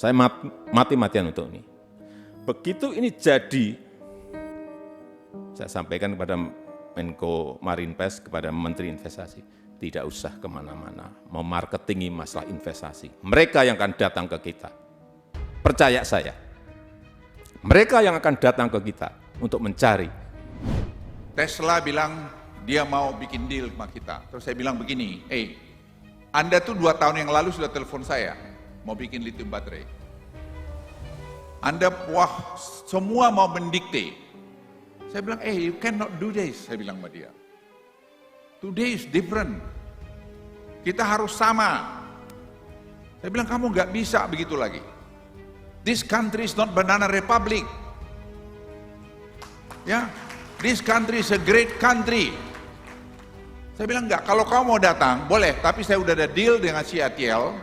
Saya mati-matian untuk ini. Begitu ini jadi, saya sampaikan kepada Menko Marinvest, kepada Menteri Investasi, tidak usah kemana-mana, memarketingi masalah investasi. Mereka yang akan datang ke kita. Percaya saya, mereka yang akan datang ke kita untuk mencari. Tesla bilang dia mau bikin deal sama kita. Terus saya bilang begini, Anda tuh 2 tahun yang lalu sudah telepon saya, mau bikin lithium baterai. Anda, semua mau mendikte. Saya bilang, you cannot do this, saya bilang sama dia. Today is different. Kita harus sama. Saya bilang, kamu nggak bisa begitu lagi. This country is not banana republic. Ya, this country is a great country. Saya bilang enggak, kalau kamu mau datang, boleh, tapi saya udah ada deal dengan CATL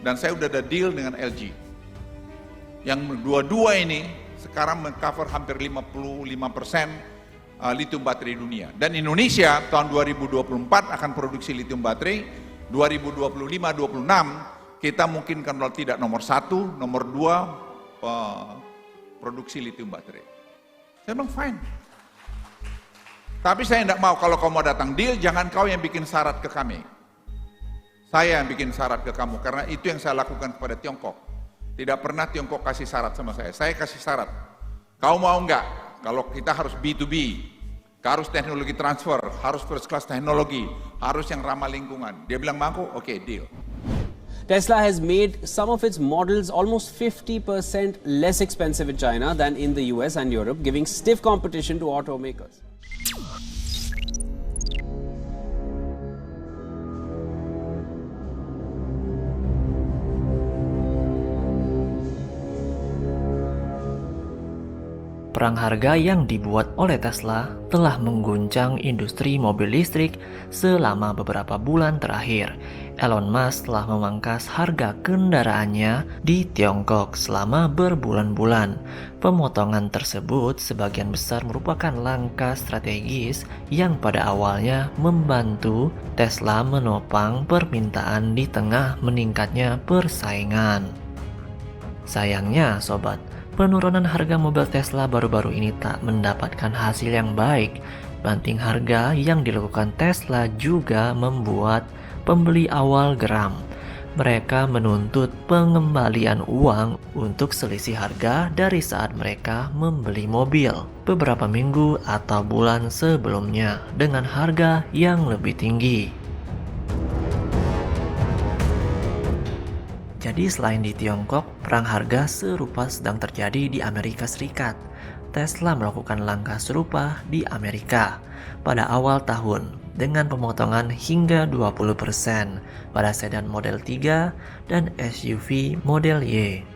dan saya udah ada deal dengan LG. Yang dua-dua ini sekarang mengcover hampir 55% lithium baterai dunia. Dan Indonesia tahun 2024 akan produksi lithium baterai, 2025-26 kita mungkin kalau tidak nomor 1, nomor 2 produksi lithium baterai. Saya bilang fine. Tapi saya tidak mau, kalau kamu datang deal, jangan kau yang bikin syarat ke kami. Saya yang bikin syarat ke kamu, karena itu yang saya lakukan kepada Tiongkok. Tidak pernah Tiongkok kasih syarat sama saya kasih syarat. Kau mau enggak? Kalau kita harus B2B, harus teknologi transfer, harus first class teknologi, harus yang ramah lingkungan. Dia bilang mampu, oke, deal. Tesla has made some of its models almost 50% less expensive in China than in the US and Europe, giving stiff competition to automakers. Perang harga yang dibuat oleh Tesla telah mengguncang industri mobil listrik selama beberapa bulan terakhir. Elon Musk telah memangkas harga kendaraannya di Tiongkok selama berbulan-bulan. Pemotongan tersebut sebagian besar merupakan langkah strategis yang pada awalnya membantu Tesla menopang permintaan di tengah meningkatnya persaingan. Sayangnya, sobat, penurunan harga mobil Tesla baru-baru ini tak mendapatkan hasil yang baik. Banting harga yang dilakukan Tesla juga membuat pembeli awal geram. Mereka menuntut pengembalian uang untuk selisih harga dari saat mereka membeli mobil beberapa minggu atau bulan sebelumnya dengan harga yang lebih tinggi. Jadi selain di Tiongkok, perang harga serupa sedang terjadi di Amerika Serikat. Tesla melakukan langkah serupa di Amerika pada awal tahun dengan pemotongan hingga 20% pada sedan Model 3 dan SUV Model Y.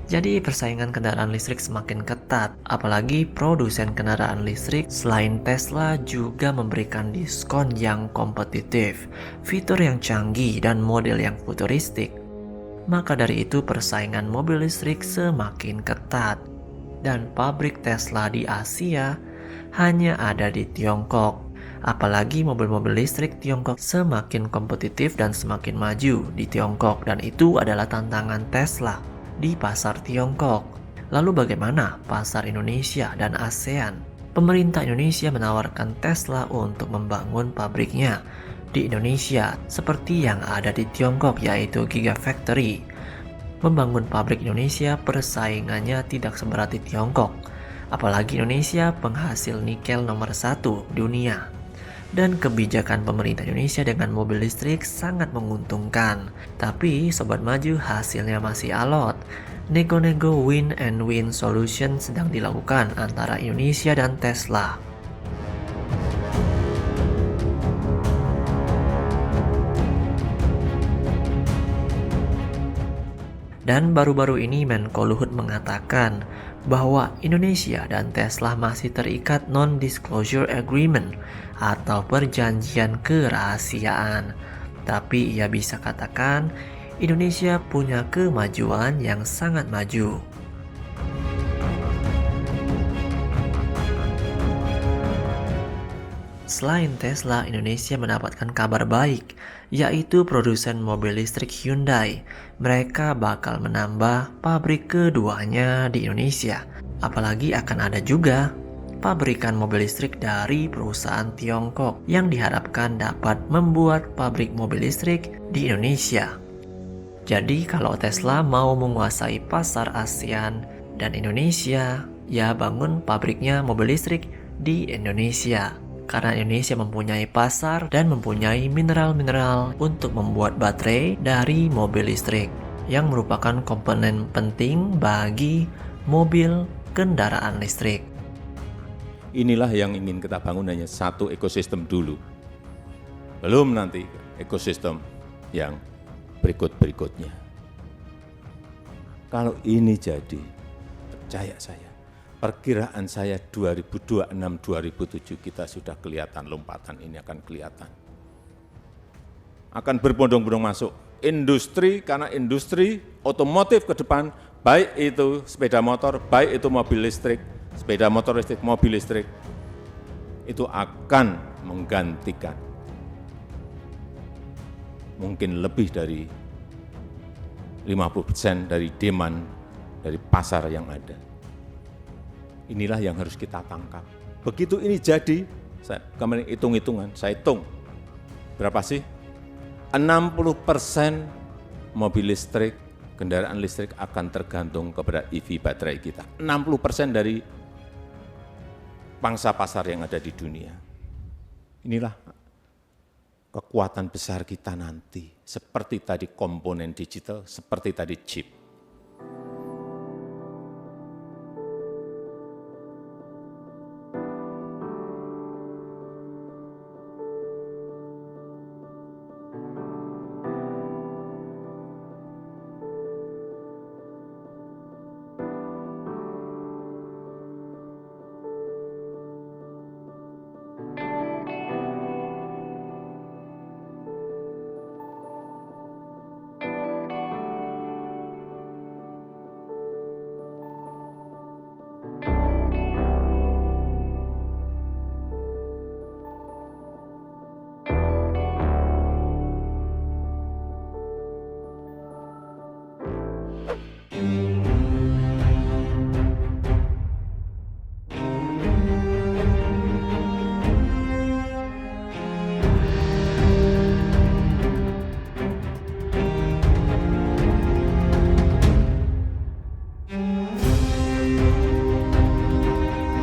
Jadi persaingan kendaraan listrik semakin ketat, apalagi produsen kendaraan listrik selain Tesla juga memberikan diskon yang kompetitif, fitur yang canggih dan model yang futuristik. Maka dari itu persaingan mobil listrik semakin ketat. Dan pabrik Tesla di Asia hanya ada di Tiongkok. Apalagi mobil-mobil listrik Tiongkok semakin kompetitif dan semakin maju di Tiongkok, dan itu adalah tantangan Tesla di pasar Tiongkok. Lalu bagaimana pasar Indonesia dan ASEAN? Pemerintah Indonesia menawarkan Tesla untuk membangun pabriknya di Indonesia seperti yang ada di Tiongkok, yaitu Gigafactory. Membangun pabrik Indonesia persaingannya tidak seberat di Tiongkok, apalagi Indonesia penghasil nikel nomor 1 dunia. Dan kebijakan pemerintah Indonesia dengan mobil listrik sangat menguntungkan. Tapi Sobat Maju, hasilnya masih alot. Nego-nego win and win solution sedang dilakukan antara Indonesia dan Tesla. Dan baru-baru ini Menko Luhut mengatakan bahwa Indonesia dan Tesla masih terikat non-disclosure agreement atau perjanjian kerahasiaan. Tapi ia bisa katakan Indonesia punya kemajuan yang sangat maju. Selain Tesla, Indonesia mendapatkan kabar baik, yaitu produsen mobil listrik Hyundai. Mereka bakal menambah pabrik keduanya di Indonesia. Apalagi akan ada juga pabrikan mobil listrik dari perusahaan Tiongkok yang diharapkan dapat membuat pabrik mobil listrik di Indonesia. Jadi kalau Tesla mau menguasai pasar ASEAN dan Indonesia, ya bangun pabriknya mobil listrik di Indonesia. Karena Indonesia mempunyai pasar dan mempunyai mineral-mineral untuk membuat baterai dari mobil listrik yang merupakan komponen penting bagi mobil kendaraan listrik. Inilah yang ingin kita bangun, hanya satu ekosistem dulu. Belum nanti ekosistem yang berikut-berikutnya. Kalau ini jadi, percaya saya, perkiraan saya 2026-2027 kita sudah kelihatan lompatan ini akan kelihatan. Akan berbondong-bondong masuk industri, karena industri otomotif ke depan, baik itu sepeda motor, baik itu mobil listrik, sepeda motor listrik, mobil listrik, itu akan menggantikan mungkin lebih dari 50% dari demand dari pasar yang ada. Inilah yang harus kita tangkap. Begitu ini jadi, saya kemarin hitung-hitungan, saya hitung berapa sih? 60% mobil listrik, kendaraan listrik akan tergantung kepada EV baterai kita. 60% dari pangsa pasar yang ada di dunia. Inilah kekuatan besar kita nanti. Seperti tadi komponen digital, seperti tadi chip.